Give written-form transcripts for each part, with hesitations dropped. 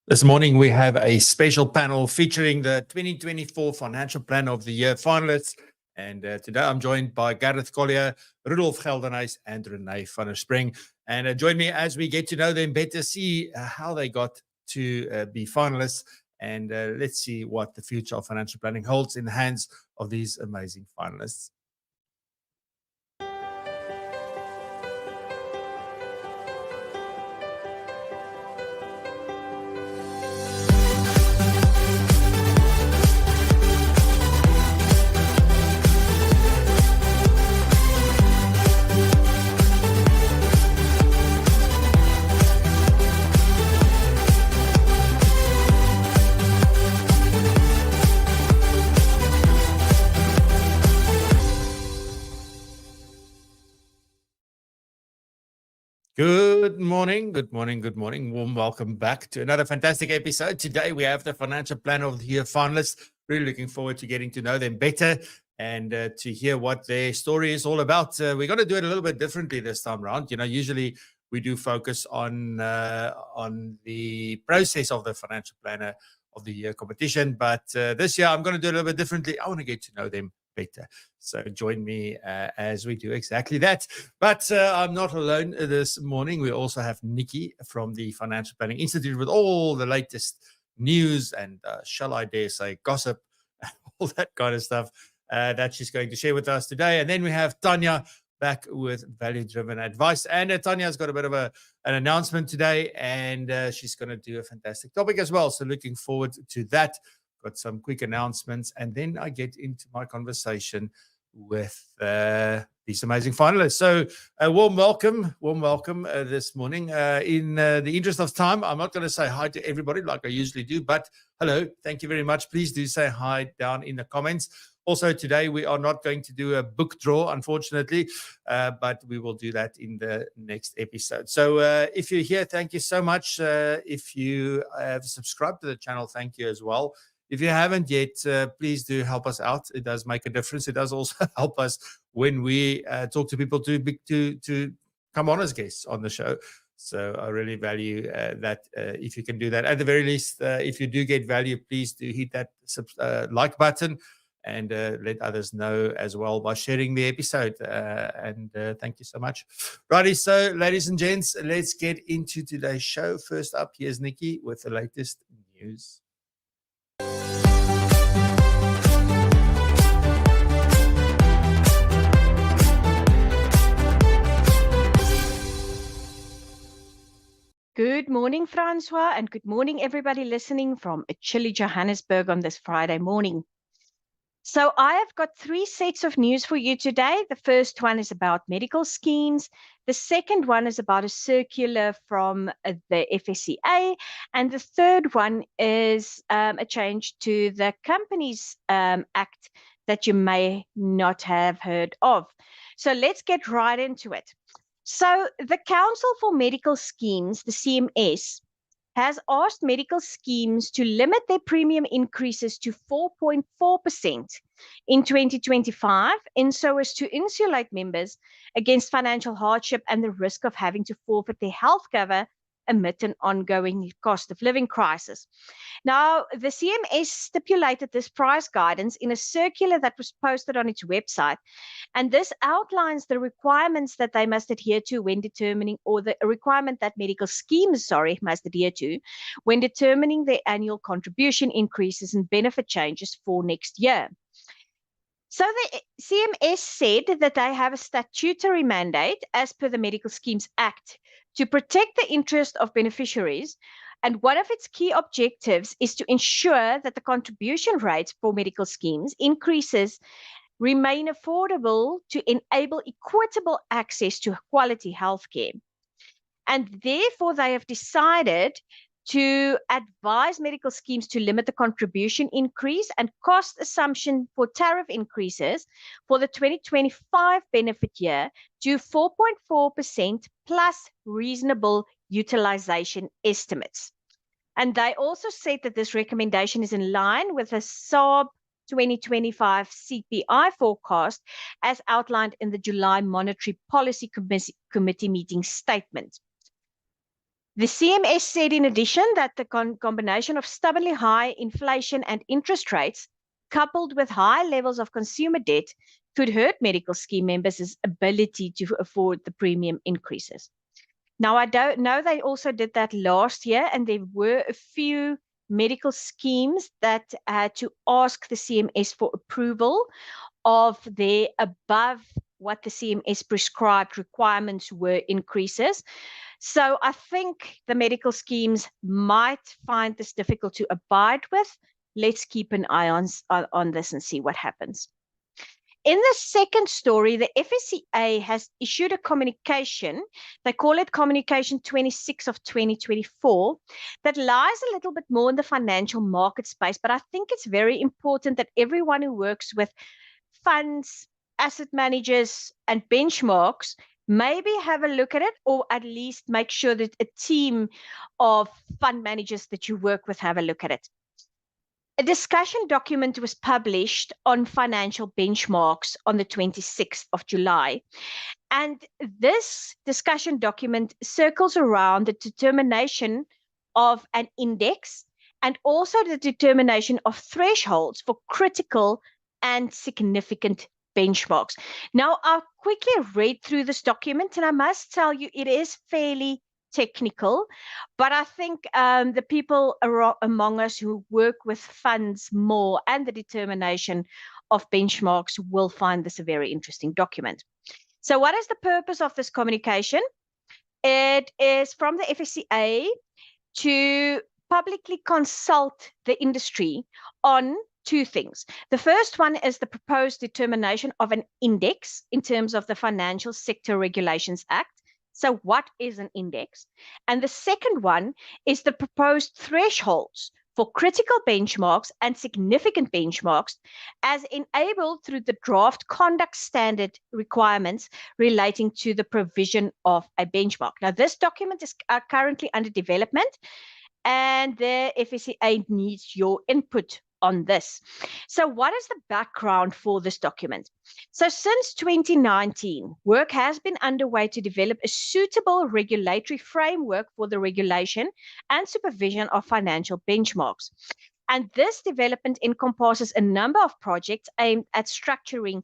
This morning, we have a special panel featuring the 2024 Financial Planner of the Year finalists. And today I'm joined by Gareth Collier, Rudolph Geldenhuys, and Renee van der Spreng. And join me as we get to know them better, see how they got to be finalists. And let's see what the future of financial planning holds in the hands of these amazing finalists. Good morning, good morning, good morning. Warm welcome back to another fantastic episode. Today we have the Financial Planner of the Year finalists. Really looking forward to getting to know them better and to hear what their story is all about. We're going to do it a little bit differently this time around. You know, usually we do focus on the process of the Financial Planner of the Year competition, but this year I'm going to do it a little bit differently. I want to get to know them better. So join me as we do exactly that. But I'm not alone this morning. We also have Nikki from the Financial Planning Institute with all the latest news and shall I dare say gossip, all that kind of stuff that she's going to share with us today. And then we have Tanya back with ValueDriven Advice. And Tanya's got a bit of an announcement today, and she's going to do a fantastic topic as well. So looking forward to that. Got some quick announcements, and then I get into my conversation with these amazing finalists. So a warm welcome this morning. In the interest of time, I'm not going to say hi to everybody like I usually do, but hello, thank you very much. Please do say hi down in the comments. Also, today we are not going to do a book draw, unfortunately, but we will do that in the next episode. So if you're here, thank you so much. If you have subscribed to the channel, thank you as well. If you haven't yet, please do help us out. It does make a difference. It does also help us when we talk to people to come on as guests on the show. So I really value that if you can do that. At the very least, if you do get value, please do hit that like button and let others know as well by sharing the episode. And thank you so much. Righty, so ladies and gents, let's get into today's show. First up, here's Nikki with the latest news. Good morning, Francois, and good morning, everybody listening from a chilly Johannesburg on this Friday morning. So I have got three sets of news for you today. The first one is about medical schemes. The second one is about a circular from the FCA. And the third one is a change to the Companies Act that you may not have heard of. So let's get right into it. So the Council for Medical Schemes, the CMS, has asked medical schemes to limit their premium increases to 4.4% in 2025, and so as to insulate members against financial hardship and the risk of having to forfeit their health cover amid an ongoing cost of living crisis. Now, the CMS stipulated this price guidance in a circular that was posted on its website, and this outlines the requirements that they must adhere to when determining, or the requirement that medical schemes, must adhere to when determining their annual contribution increases and benefit changes for next year. So the CMS said that they have a statutory mandate as per the Medical Schemes Act to protect the interest of beneficiaries, and one of its key objectives is to ensure that the contribution rates for medical schemes increases remain affordable to enable equitable access to quality healthcare. And therefore, they have decided to advise medical schemes to limit the contribution increase and cost assumption for tariff increases for the 2025 benefit year to 4.4% plus reasonable utilization estimates. And they also said that this recommendation is in line with the SARB 2025 CPI forecast as outlined in the July Monetary Policy Committee meeting statement. The CMS said in addition that the combination of stubbornly high inflation and interest rates, coupled with high levels of consumer debt, could hurt medical scheme members' ability to afford the premium increases. Now, I don't know, they also did that last year, and there were a few medical schemes that had to ask the CMS for approval of their above what the CMS prescribed requirements were increases. So I think the medical schemes might find this difficult to abide with. Let's keep an eye on this and see what happens. In the second story, the FCA has issued a communication, they call it Communication 26 of 2024, that lies a little bit more in the financial market space, but I think it's very important that everyone who works with funds, asset managers, and benchmarks maybe have a look at it, or at least make sure that a team of fund managers that you work with have a look at it. A discussion document was published on financial benchmarks on the 26th of July. And this discussion document circles around the determination of an index and also the determination of thresholds for critical and significant benchmarks. Now, I'll quickly read through this document, and I must tell you, it is fairly technical, but I think the people among us who work with funds more and the determination of benchmarks will find this a very interesting document. So what is the purpose of this communication? It is from the FCA to publicly consult the industry on two things. The first one is the proposed determination of an index in terms of the Financial Sector Regulations Act. So what is an index? And the second one is the proposed thresholds for critical benchmarks and significant benchmarks as enabled through the draft conduct standard requirements relating to the provision of a benchmark. Now, this document is currently under development, and the FCA needs your input on this. So what is the background for this document? So since 2019, work has been underway to develop a suitable regulatory framework for the regulation and supervision of financial benchmarks. And this development encompasses a number of projects aimed at structuring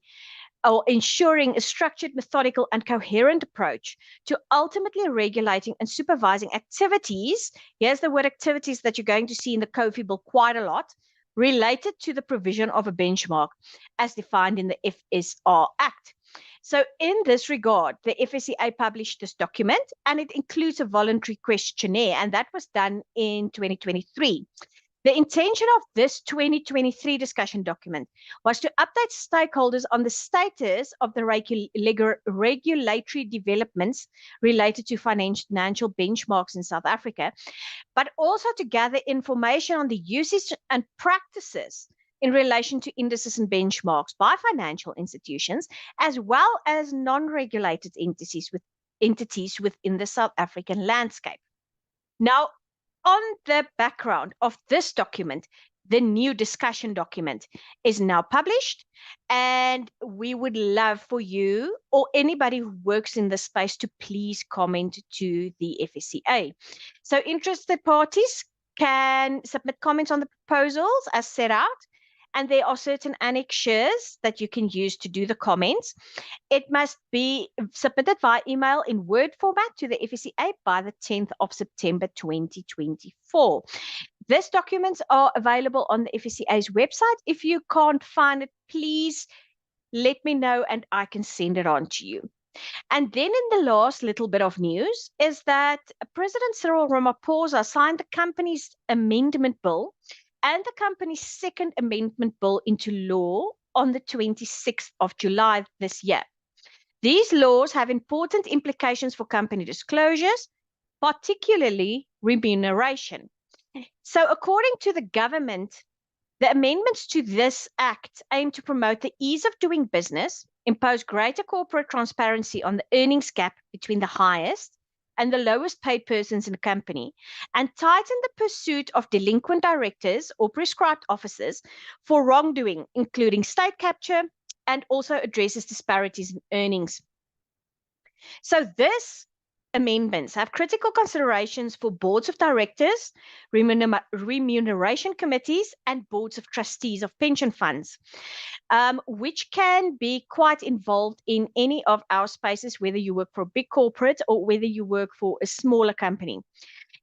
or ensuring a structured, methodical, and coherent approach to ultimately regulating and supervising activities. Here's the word activities that you're going to see in the COFI bill quite a lot, related to the provision of a benchmark as defined in the FSR Act. So in this regard, the FSCA published this document, and it includes a voluntary questionnaire, and that was done in 2023. The intention of this 2023 discussion document was to update stakeholders on the status of the regulatory developments related to financial benchmarks in South Africa, but also to gather information on the usage and practices in relation to indices and benchmarks by financial institutions, as well as non-regulated entities within the South African landscape. Now, on the background of this document, the new discussion document is now published, and we would love for you or anybody who works in this space to please comment to the FSCA. So interested parties can submit comments on the proposals as set out, and there are certain annexures that you can use to do the comments. It must be submitted via email in Word format to the FSCA by the 10th of September 2024. These documents are available on the FSCA's website. If you can't find it, please let me know and I can send it on to you. And then in the last little bit of news is that President Cyril Ramaphosa signed the company's amendment bill and the company's second amendment bill into law on the 26th of July this year. These laws have important implications for company disclosures, particularly remuneration. So according to the government, the amendments to this act aim to promote the ease of doing business, impose greater corporate transparency on the earnings gap between the highest and the lowest paid persons in the company, and tighten the pursuit of delinquent directors or prescribed officers for wrongdoing, including state capture, and also addresses disparities in earnings. So this amendments have critical considerations for boards of directors, remuneration committees, and boards of trustees of pension funds, which can be quite involved in any of our spaces, whether you work for a big corporate or whether you work for a smaller company.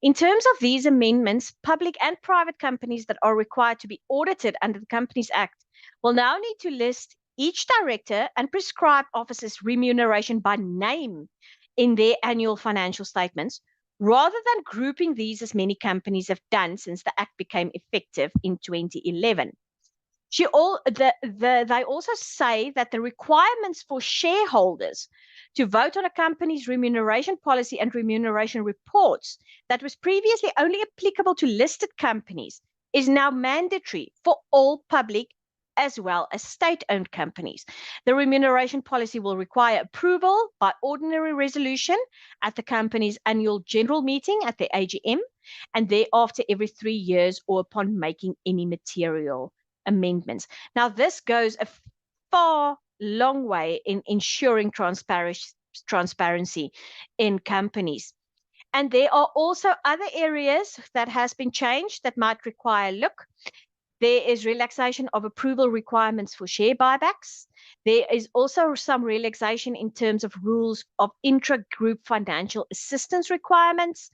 In terms of these amendments, public and private companies that are required to be audited under the Companies Act will now need to list each director and prescribe officers' remuneration by name in their annual financial statements, rather than grouping these as many companies have done since the Act became effective in 2011. They also say that the requirements for shareholders to vote on a company's remuneration policy and remuneration reports that was previously only applicable to listed companies is now mandatory for all public as well as state-owned companies. The remuneration policy will require approval by ordinary resolution at the company's annual general meeting at the AGM, and thereafter every 3 years or upon making any material amendments. Now, this goes a long way in ensuring transparency in companies. And there are also other areas that has been changed that might require look. There is relaxation of approval requirements for share buybacks. There is also some relaxation in terms of rules of intra-group financial assistance requirements.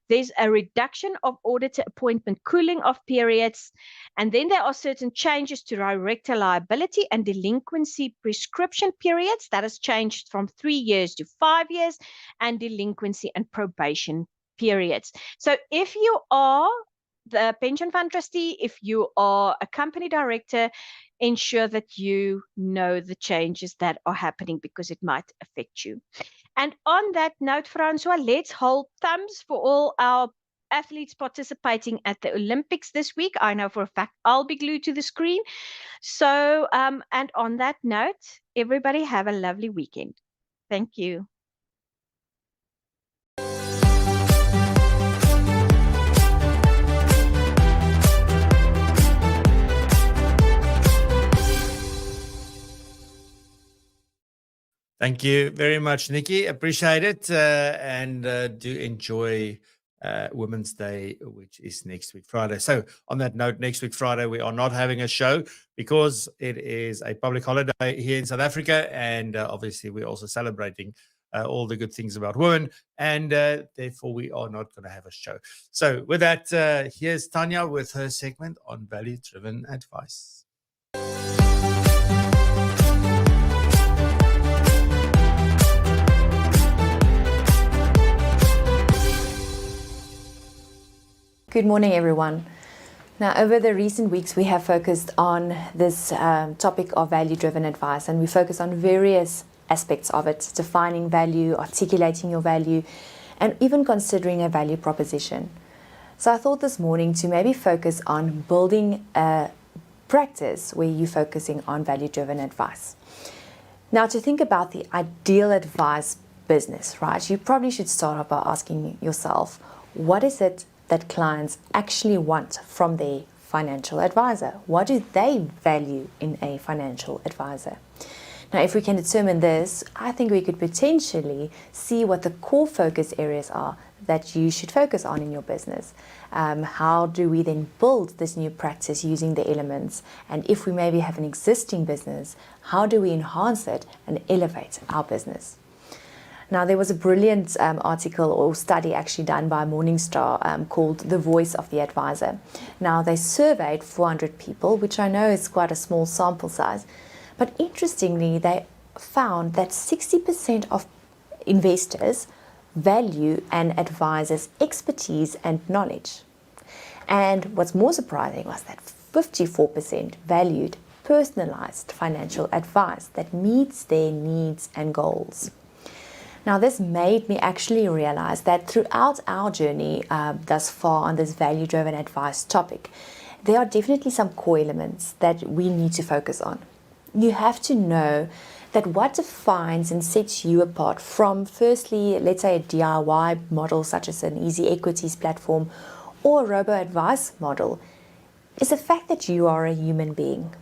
There's a reduction of auditor appointment cooling off periods. And then there are certain changes to director liability and delinquency prescription periods. That has changed from 3 years to 5 years, and delinquency and probation periods. So if you are the pension fund trustee, if you are a company director, ensure that you know the changes that are happening because it might affect you. And on that note, Francois, let's hold thumbs for all our athletes participating at the Olympics this week. I know for a fact I'll be glued to the screen. So, and on that note, everybody have a lovely weekend. Thank you. Thank you very much, Nikki. Appreciate it. And do enjoy Women's Day, which is next week, Friday. So on that note, next week, Friday, we are not having a show because it is a public holiday here in South Africa. And obviously, we're also celebrating all the good things about women. And therefore, we are not going to have a show. So with that, here's Tanya with her segment on value-driven advice. Good morning, everyone. Now, over the recent weeks, we have focused on this topic of value-driven advice, and we focus on various aspects of it, defining value, articulating your value, and even considering a value proposition. So I thought this morning to maybe focus on building a practice where you're focusing on value-driven advice. Now, to think about the ideal advice business, right, you probably should start off by asking yourself, what is it that clients actually want from their financial advisor? What do they value in a financial advisor? Now, if we can determine this, I think we could potentially see what the core focus areas are that you should focus on in your business. How do we then build this new practice using the elements? And if we maybe have an existing business, how do we enhance it and elevate our business? Now, there was a brilliant article or study actually done by Morningstar called The Voice of the Advisor. Now, they surveyed 400 people, which I know is quite a small sample size. But interestingly, they found that 60% of investors value an advisor's expertise and knowledge. And what's more surprising was that 54% valued personalized financial advice that meets their needs and goals. Now, this made me actually realize that throughout our journey thus far on this value-driven advice topic, there are definitely some core elements that we need to focus on. You have to know that what defines and sets you apart from, firstly, let's say a DIY model such as an easy equities platform or a robo-advice model, is the fact that you are a human being.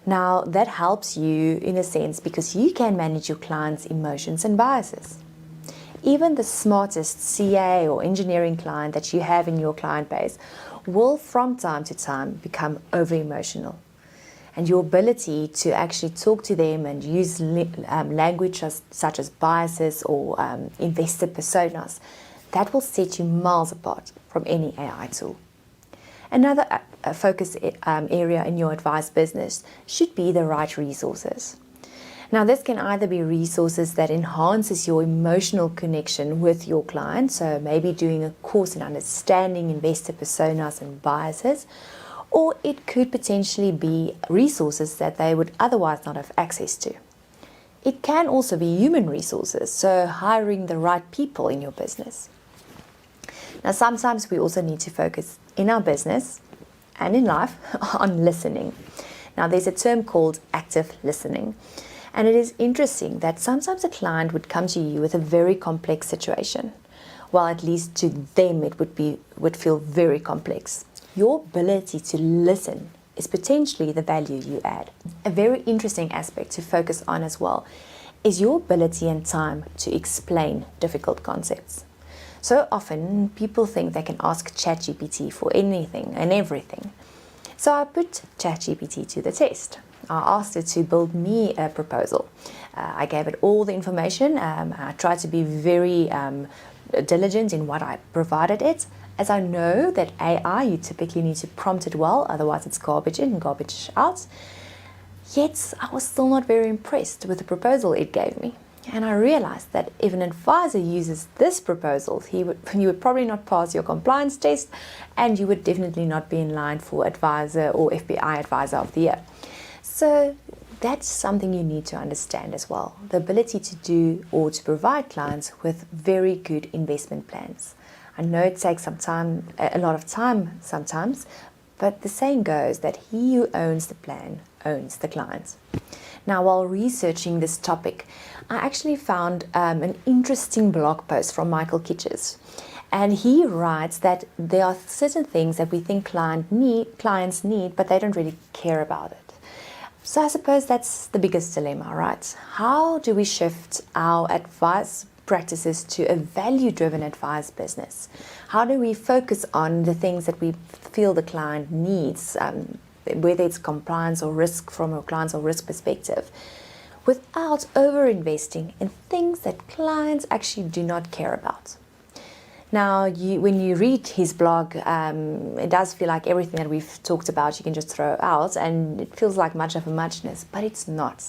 Now, that helps you in a sense because you can manage your clients' emotions and biases. even the smartest CA or engineering client that you have in your client base will from time to time become over-emotional. And your ability to actually talk to them and use language such as biases or investor personas, that will set you miles apart from any AI tool. Another focus area in your advice business should be the right resources. Now, this can either be resources that enhances your emotional connection with your client, so maybe doing a course in understanding investor personas and biases, or it could potentially be resources that they would otherwise not have access to. It can also be human resources, so hiring the right people in your business. Now, sometimes we also need to focus in our business and in life on listening. Now, there's a term called active listening. And it is interesting that sometimes a client would come to you with a very complex situation. Well, at least to them it would feel very complex. Your ability to listen is potentially the value you add. A very interesting aspect to focus on as well is your ability and time to explain difficult concepts. So often people think they can ask ChatGPT for anything and everything. So I put ChatGPT to the test. I asked it to build me a proposal. I gave it all the information. I tried to be very diligent in what I provided it. As I know that AI, you typically need to prompt it well, otherwise it's garbage in and garbage out. Yet I was still not very impressed with the proposal it gave me. And I realized that if an advisor uses this proposal, you would probably not pass your compliance test, and you would definitely not be in line for advisor or FPI Advisor of the Year. So that's something you need to understand as well. The ability to do or to provide clients with very good investment plans. I know it takes some time, a lot of time sometimes, but the saying goes that he who owns the plan owns the client. Now, while researching this topic, I actually found an interesting blog post from Michael Kitches. And he writes that there are certain things that we think clients need, but they don't really care about it. So I suppose that's the biggest dilemma, right? How do we shift our advice practices to a value-driven advice business? How do we focus on the things that we feel the client needs, whether it's compliance or risk from a client's or risk perspective, without over-investing in things that clients actually do not care about? Now, when you read his blog, it does feel like everything that we've talked about you can just throw out, and it feels like much of a muchness, but it's not.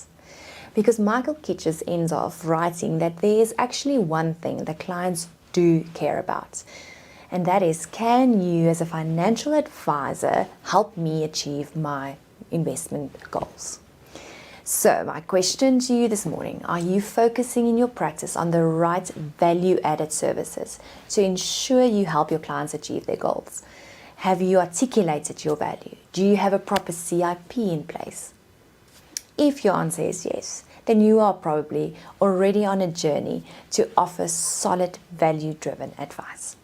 Because Michael Kitches ends off writing that there is actually one thing that clients do care about, and that is, can you as a financial advisor help me achieve my investment goals? So my question to you this morning, are you focusing in your practice on the right value-added services to ensure you help your clients achieve their goals? Have you articulated your value? Do you have a proper CIP in place? If your answer is yes, then you are probably already on a journey to offer solid value-driven advice.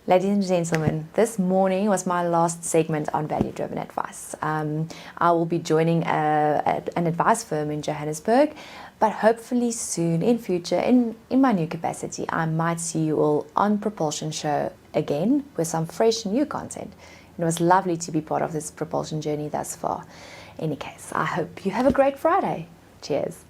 Ladies and gentlemen, this morning was my last segment on value-driven advice. I will be joining an advice firm in Johannesburg, but hopefully soon in future, in my new capacity, I might see you all on PROpulsion show again with some fresh new content. It was lovely to be part of this PROpulsion journey thus far. In any case, I hope you have a great Friday. Cheers.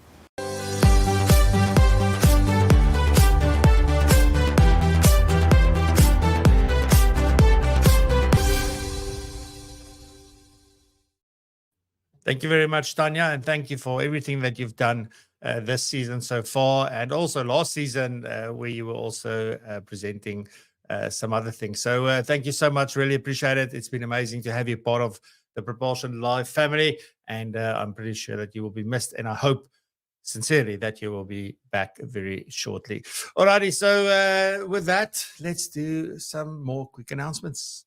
Thank you very much, Tanya, and thank you for everything that you've done this season so far, and also last season where you were also presenting some other things. So thank you so much. Really appreciate it. It's been amazing to have you part of the PROpulsion Live family, and I'm pretty sure that you will be missed, and I hope sincerely that you will be back very shortly. Alrighty, so with that, let's do some more quick announcements.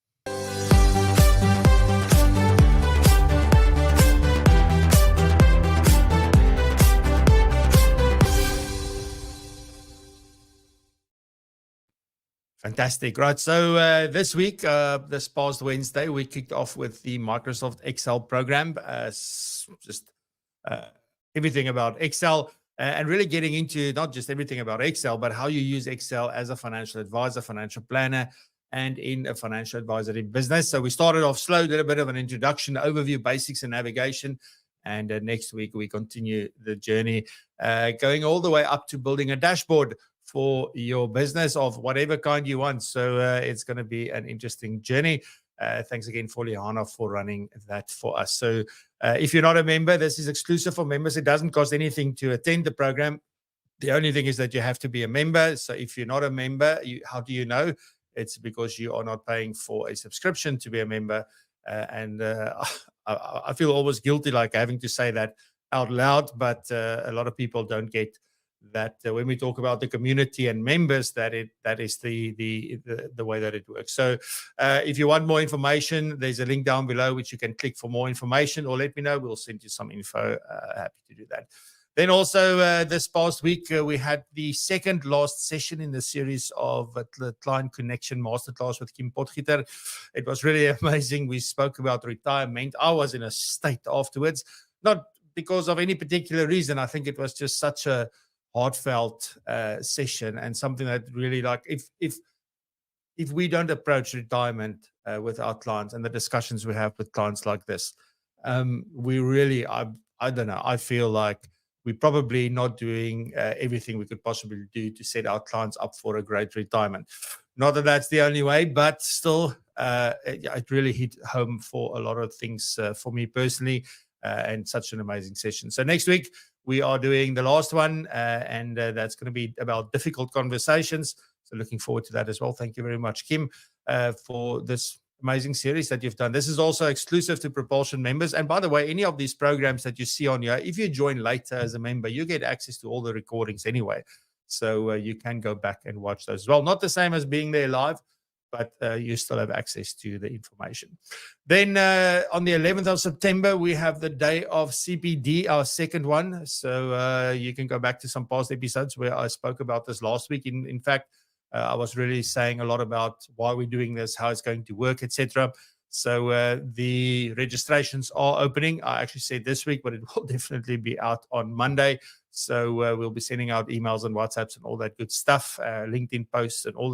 Fantastic. Right. So this week, this past Wednesday, we kicked off with the Microsoft Excel program. Just everything about Excel. and really getting into not just everything about Excel, but how you use Excel as a financial advisor, financial planner, and in a financial advisory business. So we started off slow, did a bit of an introduction, overview, basics, and navigation. And next week, we continue the journey, going all the way up to building a dashboard for your business of whatever kind you want. So it's going to be an interesting journey. Thanks again for Liana for running that for us. So if you're not a member, this is exclusive for members. It doesn't cost anything to attend the program. The only thing is that you have to be a member. So if you're not a member, how do you know? It's because you are not paying for a subscription to be a member. I feel almost guilty like having to say that out loud, but a lot of people don't get that when we talk about the community and members, that is the way that it works. So if you want more information, there's a link down below which you can click for more information, or let me know. We'll send you some info. Happy to do that. Then also this past week, we had the second last session in the series of the Client Connection Masterclass with Kim Potgieter. It was really amazing. We spoke about retirement. I was in a state afterwards, not because of any particular reason. I think it was just such a heartfelt session, and something that really, like, if we don't approach retirement with our clients and the discussions we have with clients like this, we really, I don't know, I feel like we're probably not doing everything we could possibly do to set our clients up for a great retirement. Not that that's the only way, but still, it really hit home for a lot of things for me personally, and such an amazing session. So next week, we are doing the last one, and that's going to be about difficult conversations. So looking forward to that as well. Thank you very much, Kim, for this amazing series that you've done. This is also exclusive to PROpulsion members. And by the way, any of these programs that you see on here, if you join later as a member, you get access to all the recordings anyway. So you can go back and watch those as well. Not the same as being there live, but you still have access to the information. Then on the 11th of September, we have the day of CPD, our second one. So you can go back to some past episodes where I spoke about this last week. In fact, I was really saying a lot about why we're doing this, how it's going to work, etc. So the registrations are opening. I actually said this week, but it will definitely be out on Monday. So we'll be sending out emails and WhatsApps and all that good stuff, LinkedIn posts, and all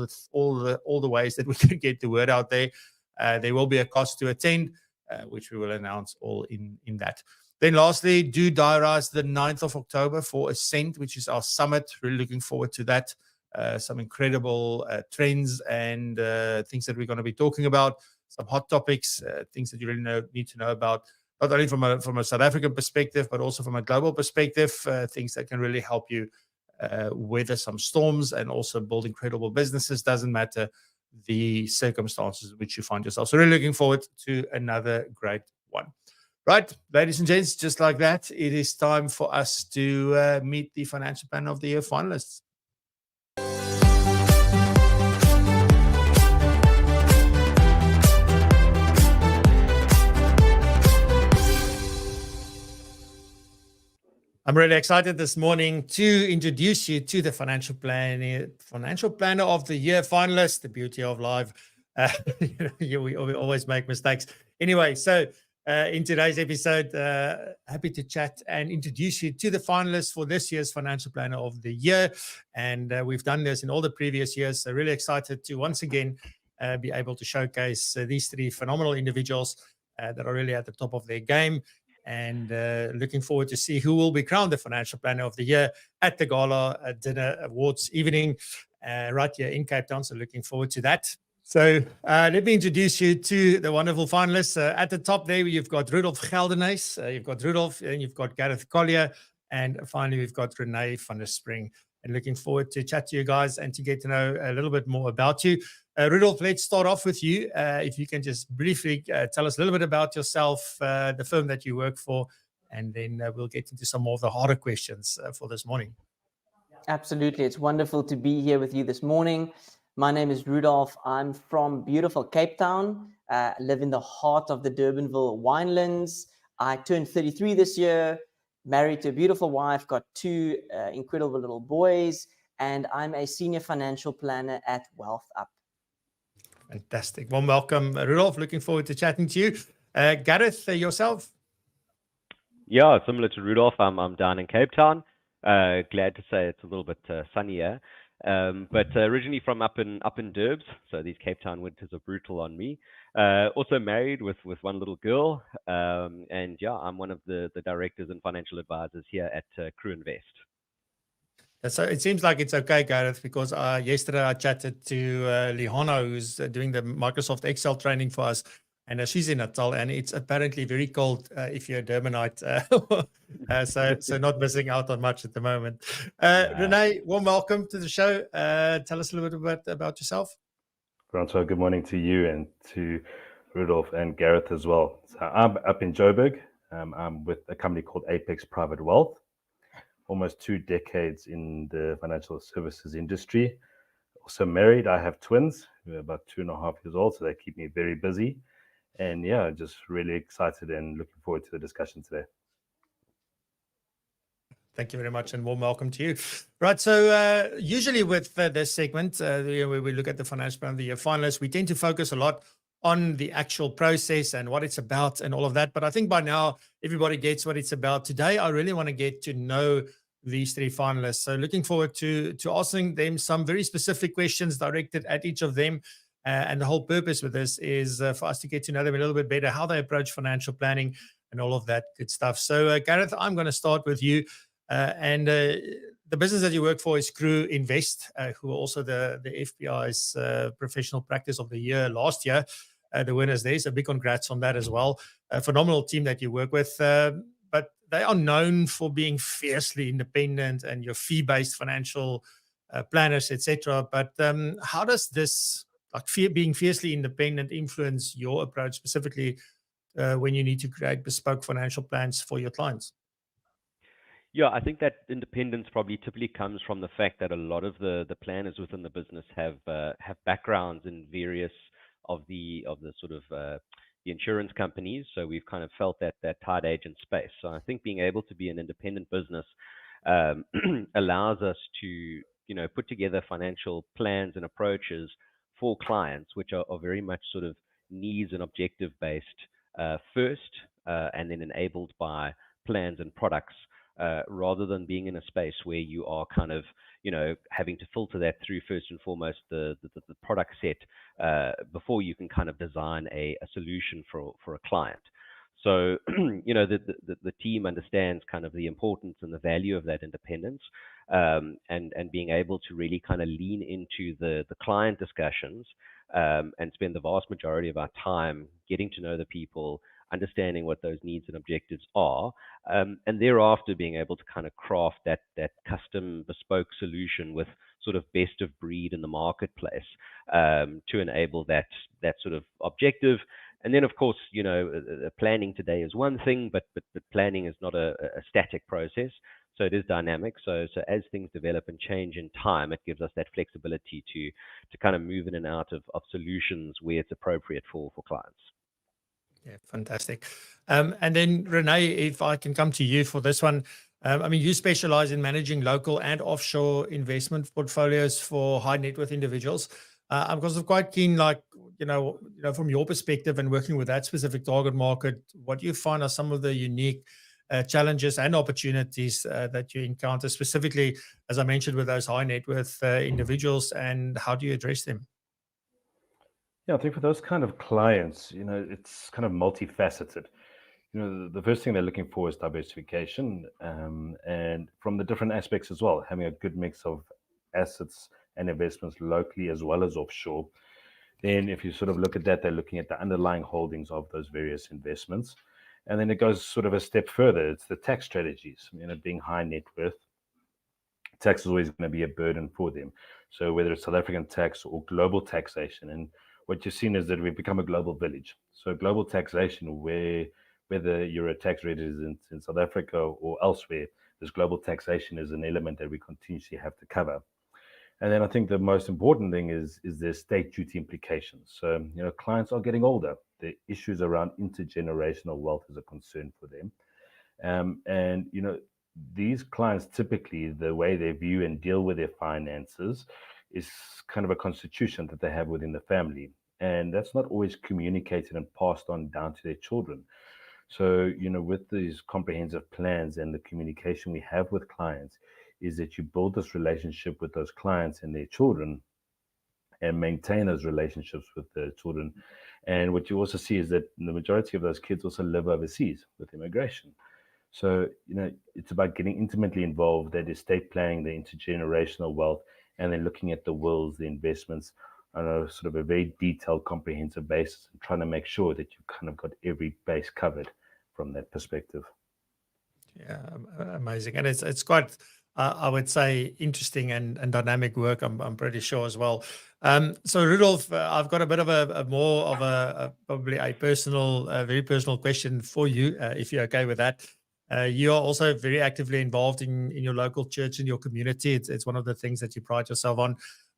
the ways that we can get the word out there. There will be a cost to attend, which we will announce all in that. Then lastly, do diarize the 9th of October for Ascent, which is our summit. Really looking forward to that. Some incredible trends and things that we're going to be talking about, some hot topics, things that you really need to know about, not only from a South African perspective, but also from a global perspective, things that can really help you weather some storms and also build incredible businesses. Doesn't matter the circumstances in which you find yourself. So really looking forward to another great one. Right, ladies and gents, just like that, it is time for us to meet the Financial Planner of the Year finalists. I'm really excited this morning to introduce you to the Financial Planner of the Year finalists. The beauty of live, we always make mistakes. Anyway, so in today's episode, happy to chat and introduce you to the finalists for this year's Financial Planner of the Year. And we've done this in all the previous years. So really excited to once again be able to showcase these three phenomenal individuals that are really at the top of their game. And looking forward to see who will be crowned the Financial Planner of the Year at the Gala Dinner Awards evening right here in Cape Town. So looking forward to that. So let me introduce you to the wonderful finalists. At the top there, you've got Rudolph Geldenhuys, you've got Rudolph, and you've got Gareth Collier, and finally we've got Renee van der Spreng. And looking forward to chat to you guys and to get to know a little bit more about you. Rudolph, let's start off with you. If you can just briefly tell us a little bit about yourself, the firm that you work for, and then we'll get into some more of the harder questions for this morning. Absolutely. It's wonderful to be here with you this morning. My name is Rudolph. I'm from beautiful Cape Town. I live in the heart of the Durbanville winelands. I turned 33 this year, married to a beautiful wife, got two incredible little boys, and I'm a senior financial planner at Wealth Up. Fantastic. Well, welcome, Rudolph. Looking forward to chatting to you. Gareth, yourself? Yeah, similar to Rudolph, I'm down in Cape Town. Glad to say it's a little bit sunnier. But originally from up in Durbs, so these Cape Town winters are brutal on me. Also married with one little girl, and yeah, I'm one of the directors and financial advisors here at Crew Invest. So it seems like it's okay, Gareth, because yesterday I chatted to Lihana, who's doing the Microsoft Excel training for us, and she's in Natal, and it's apparently very cold if you're a Durbanite. So not missing out on much at the moment. Renee, warm welcome to the show. Tell us a little bit about yourself. Francois, good morning to you and to Rudolph and Gareth as well. So I'm up in Joburg. I'm with a company called Apex Private Wealth. Almost 2 decades in the financial services industry. Also married. I have twins who are about 2.5 years old, so they keep me very busy. And yeah, just really excited and looking forward to the discussion today. Thank you very much, and warm welcome to you. Right, so usually with this segment, where we look at the Financial Planner of the Year finalists, we tend to focus a lot on the actual process and what it's about and all of that. But I think by now, everybody gets what it's about. Today, I really want to get to know these 3 finalists. So looking forward to asking them some very specific questions directed at each of them. And the whole purpose with this is for us to get to know them a little bit better, how they approach financial planning and all of that good stuff. So Gareth, I'm going to start with you. The business that you work for is Crew Invest, who are also the FPI's Professional Practice of the Year last year. The winners there, so big congrats on that as well. A phenomenal team that you work with, but they are known for being fiercely independent and your fee-based financial planners, etc. But how does this, being fiercely independent, influence your approach specifically when you need to create bespoke financial plans for your clients? Yeah, I think that independence probably typically comes from the fact that a lot of the planners within the business have backgrounds in various of the sort of the insurance companies. So we've kind of felt that tied agent space. So I think being able to be an independent business allows us to put together financial plans and approaches for clients, which are very much sort of needs and objective based first, and then enabled by plans and products. Rather than being in a space where you are kind of, having to filter that through first and foremost the product set before you can kind of design a solution for a client. So, the team understands kind of the importance and the value of that independence, and being able to really kind of lean into the client discussions and spend the vast majority of our time getting to know the people, understanding what those needs and objectives are, and thereafter being able to kind of craft that custom bespoke solution with sort of best of breed in the marketplace to enable that sort of objective. And then, of course, planning today is one thing, but planning is not a static process. So it is dynamic. So as things develop and change in time, it gives us that flexibility to kind of move in and out of solutions where it's appropriate for clients. Yeah, fantastic. And then, Renee, if I can come to you for this one. I mean, you specialize in managing local and offshore investment portfolios for high net worth individuals. I'm quite keen, from your perspective and working with that specific target market, what do you find are some of the unique challenges and opportunities that you encounter specifically, as I mentioned, with those high net worth individuals, and how do you address them? Yeah, I think for those kind of clients, it's kind of multifaceted. The first thing they're looking for is diversification, and from the different aspects as well, having a good mix of assets and investments locally as well as offshore. Then if you sort of look at that, they're looking at the underlying holdings of those various investments. And then it goes sort of a step further. It's the tax strategies, being high net worth. Tax is always going to be a burden for them. So whether it's South African tax or global taxation, and what you've seen is that we've become a global village. So global taxation, whether you're a tax resident in South Africa or elsewhere, this global taxation is an element that we continuously have to cover. And then I think the most important thing is the estate duty implications. So, clients are getting older. The issues around intergenerational wealth is a concern for them. And these clients, typically, the way they view and deal with their finances is kind of a constitution that they have within the family. And that's not always communicated and passed on down to their children. So, with these comprehensive plans and the communication we have with clients, is that you build this relationship with those clients and their children and maintain those relationships with the children. And what you also see is that the majority of those kids also live overseas with immigration. So, it's about getting intimately involved, that estate planning, the intergenerational wealth, and then looking at the wills, the investments on a sort of a very detailed, comprehensive basis, and trying to make sure that you've kind of got every base covered from that perspective. Yeah, amazing. And it's quite, I would say, interesting and dynamic work, I'm pretty sure as well. So Rudolph, I've got a bit of a more of a probably a personal, very personal question for you, if you're okay with that. You are also very actively involved in your local church and your community. It's one of the things that you pride yourself on.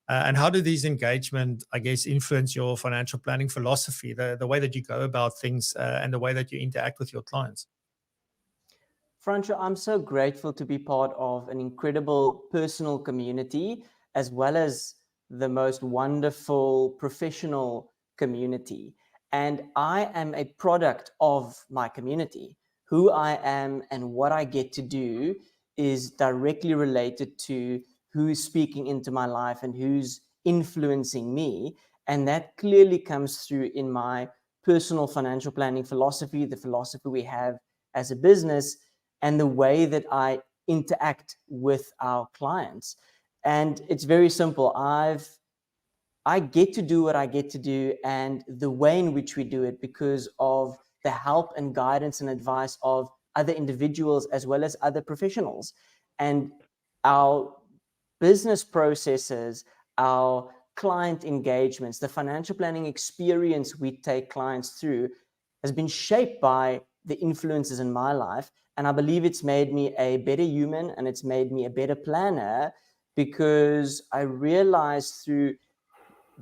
And how do these engagement, I guess, influence your financial planning philosophy, the way that you go about things and the way that you interact with your clients? Franco, I'm so grateful to be part of an incredible personal community, as well as the most wonderful professional community. And I am a product of my community. Who I am and what I get to do is directly related to who's speaking into my life and who's influencing me. And that clearly comes through in my personal financial planning philosophy, the philosophy we have as a business, and the way that I interact with our clients. And it's very simple. I get to do what I get to do, and the way in which we do it, because of the help and guidance and advice of other individuals as well as other professionals. And our business processes, our client engagements, the financial planning experience we take clients through has been shaped by the influences in my life. And I believe it's made me a better human, and it's made me a better planner, because I realized through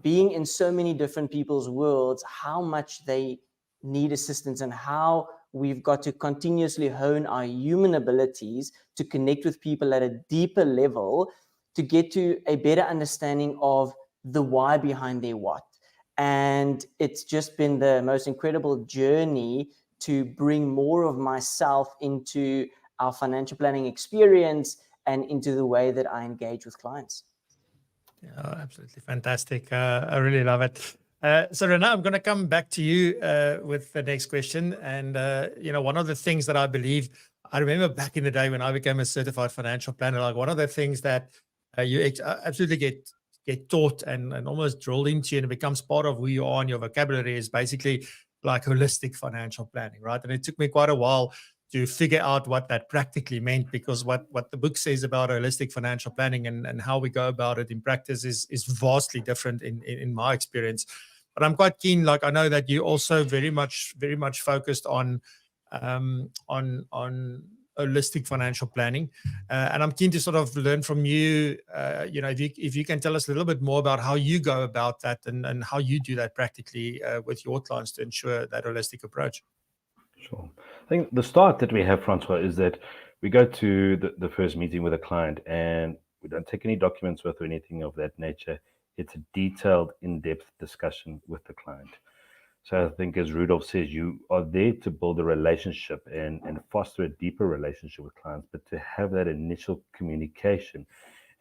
being in so many different people's worlds how much they need assistance, and how we've got to continuously hone our human abilities to connect with people at a deeper level, to get to a better understanding of the why behind their what. And it's just been the most incredible journey to bring more of myself into our financial planning experience and into the way that I engage with clients. Yeah, absolutely fantastic. I really love it. So Renee, I'm going to come back to you with the next question. And, one of the things that I believe, I remember back in the day when I became a certified financial planner, like one of the things that you absolutely get taught and almost drilled into you, and it becomes part of who you are and your vocabulary, is basically like holistic financial planning, right? And it took me quite a while to figure out what that practically meant, because what the book says about holistic financial planning and how we go about it in practice is vastly different in my experience. But I'm quite keen, like I know that you also very much focused on holistic financial planning, and I'm keen to sort of learn from you. If you can tell us a little bit more about how you go about that and how you do that practically with your clients to ensure that holistic approach. Sure. I think the start that we have, Francois, is that we go to the first meeting with a client, and we don't take any documents with or anything of that nature. It's a detailed, in-depth discussion with the client. So I think, as Rudolph says, you are there to build a relationship and foster a deeper relationship with clients, but to have that initial communication,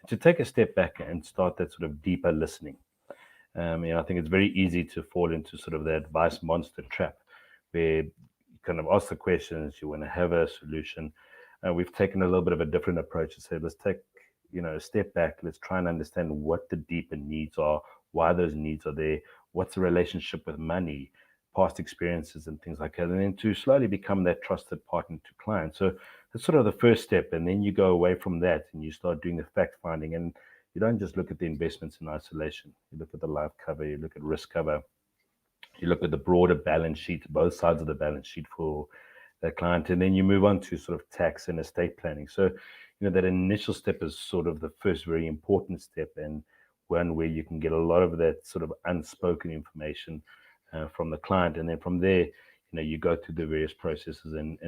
to take a step back and start that sort of deeper listening. I think it's very easy to fall into sort of the advice monster trap, where you kind of ask the questions, you want to have a solution. We've taken a little bit of a different approach to say, let's take a step back. Let's try and understand what the deeper needs are, why those needs are there, what's the relationship with money, past experiences and things like that, and then to slowly become that trusted partner to clients. So that's sort of the first step, and then you go away from that and you start doing the fact finding, and you don't just look at the investments in isolation. You look at the life cover, you look at risk cover, you look at the broader balance sheet, both sides of the balance sheet for that client, and then you move on to sort of tax and estate planning. So that initial step is sort of the first very important step, and one where you can get a lot of that sort of unspoken information from the client. And then from there, you go through the various processes and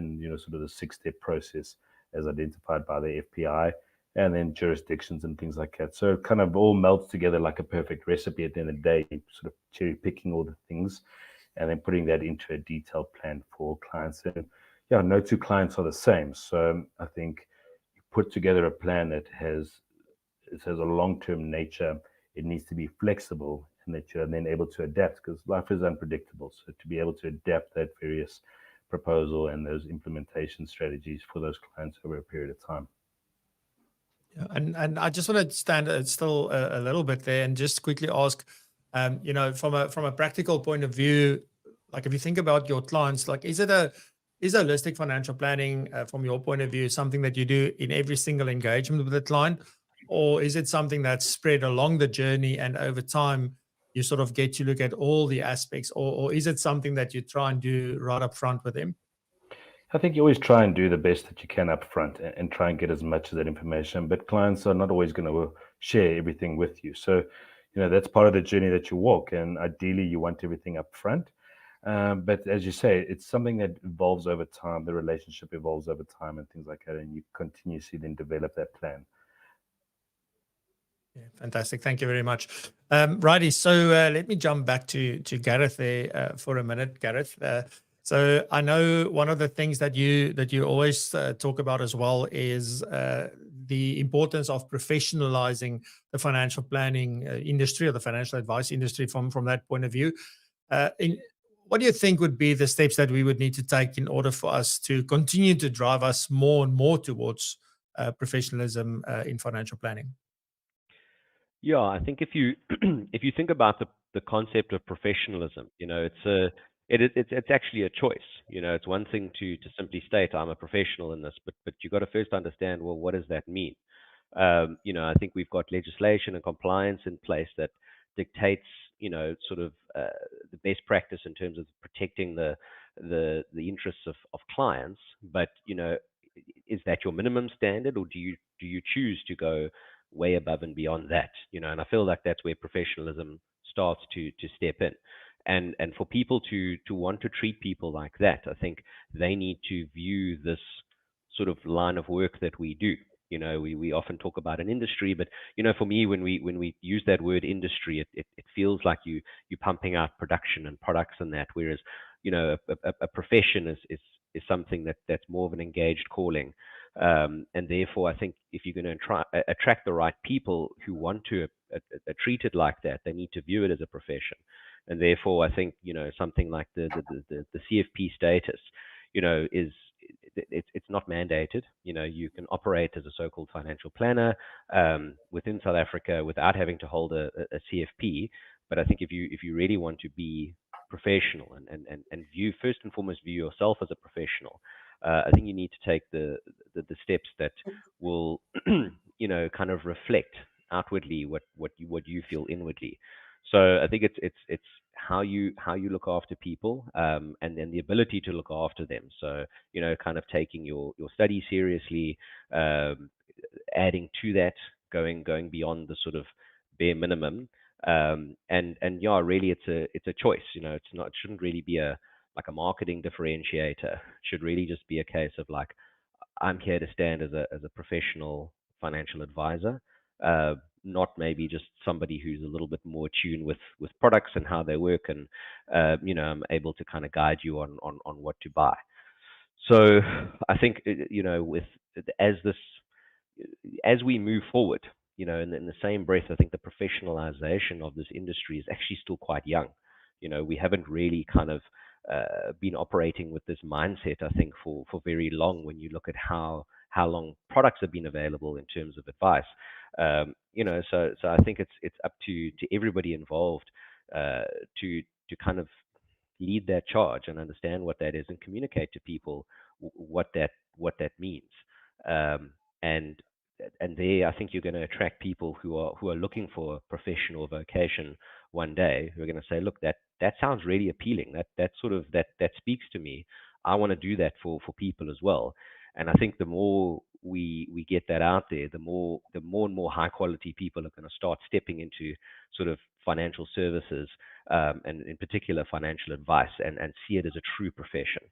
sort of the 6-step process as identified by the FPI, and then jurisdictions and things like that. So it kind of all melts together like a perfect recipe at the end of the day, sort of cherry picking all the things. and then putting that into a detailed plan for clients. And yeah, no two clients are the same. So I think you put together a plan that has a long-term nature. It needs to be flexible, and that you're then able to adapt, because life is unpredictable. So to be able to adapt that various proposal and those implementation strategies for those clients over a period of time. Yeah, and I just want to stand still a little bit there and just quickly ask, you know, from a practical point of view, like if you think about your clients, like is holistic financial planning from your point of view something that you do in every single engagement with the client, or is it something that's spread along the journey and over time you sort of get to look at all the aspects, or is it something that you try and do right up front with them? I think you always try and do the best that you can up front and try and get as much of that information, but clients are not always going to share everything with you. So, you know, that's part of the journey that you walk, and ideally you want everything up front. But as you say, it's something that evolves over time. The relationship evolves over time and things like that, and you continuously then develop that plan. Yeah, fantastic. Thank you very much. Righty, so let me jump back to Gareth there for a minute, Gareth. So I know one of the things that you always talk about as well is the importance of professionalizing the financial planning industry or the financial advice industry from that point of view. What do you think would be the steps that we would need to take in order for us to continue to drive us more and more towards professionalism in financial planning? Yeah, I think if you if you think about the concept of professionalism, you know, it's actually a choice. You know, it's one thing to simply state I'm a professional in this, but you got to first understand, well, what does that mean? You know, I think we've got legislation and compliance in place that dictates, you know, sort of the best practice in terms of protecting the interests of clients. But you know, is that your minimum standard, or do you choose to go way above and beyond that? You know, and I feel like that's where professionalism starts to step in. And for people to want to treat people like that, I think they need to view this sort of line of work that we do. You know, we often talk about an industry, but you know, for me, when we use that word industry, it feels like you're pumping out production and products and that. Whereas, you know, a profession is something that's more of an engaged calling. And therefore, I think if you're going to attract the right people who want to treat it like that, they need to view it as a profession. And therefore, I think, you know, something like the CFP status, you know, it's not mandated. You know, you can operate as a so-called financial planner within South Africa without having to hold a CFP. But I think if you really want to be professional and view, first and foremost, view yourself as a professional, I think you need to take the steps that will, you know, kind of reflect outwardly what you feel inwardly. So I think it's how you look after people, and then the ability to look after them. So, you know, kind of taking your study seriously, adding to that, going beyond the sort of bare minimum, and yeah, really it's a choice. You know, it shouldn't really be like a marketing differentiator. It should really just be a case of like, I'm here to stand as a professional financial advisor, not maybe just somebody who's a little bit more attuned with products and how they work, and you know, I'm able to kind of guide you on what to buy. So I think, you know, as we move forward, you know, in the same breath, I think the professionalization of this industry is actually still quite young. You know, we haven't really kind of been operating with this mindset, I think, for very long. When you look at how long products have been available in terms of advice, you know, so I think it's up to everybody involved to kind of lead that charge and understand what that is and communicate to people what that means. And there, I think you're going to attract people who are looking for a professional vocation one day, who are going to say, look, that sounds really appealing. That sort of that speaks to me. I want to do that for people as well. And I think the more we get that out there, the more and more high quality people are going to start stepping into sort of financial services, and in particular financial advice, and see it as a true profession.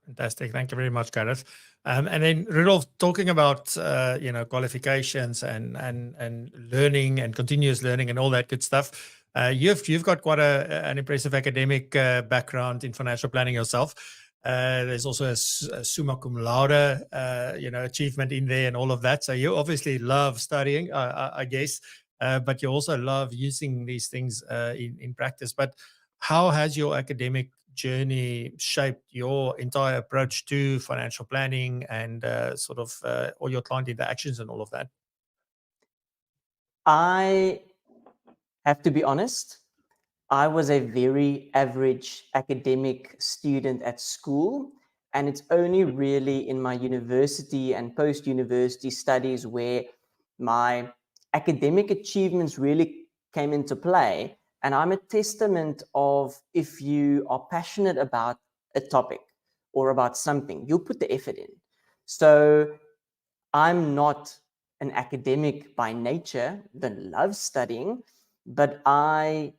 Fantastic. Thank you very much, Gareth. And then Rudolph, talking about you know, qualifications and learning and continuous learning and all that good stuff. You've got quite an impressive academic background in financial planning yourself. There's also a summa cum laude, achievement in there and all of that. So you obviously love studying, I guess, but you also love using these things in practice. But how has your academic journey shaped your entire approach to financial planning and all your client interactions and all of that? I have to be honest, I was a very average academic student at school, and it's only really in my university and post-university studies where my academic achievements really came into play. And I'm a testament of, if you are passionate about a topic or about something, you'll put the effort in. So I'm not an academic by nature, don't love studying, but I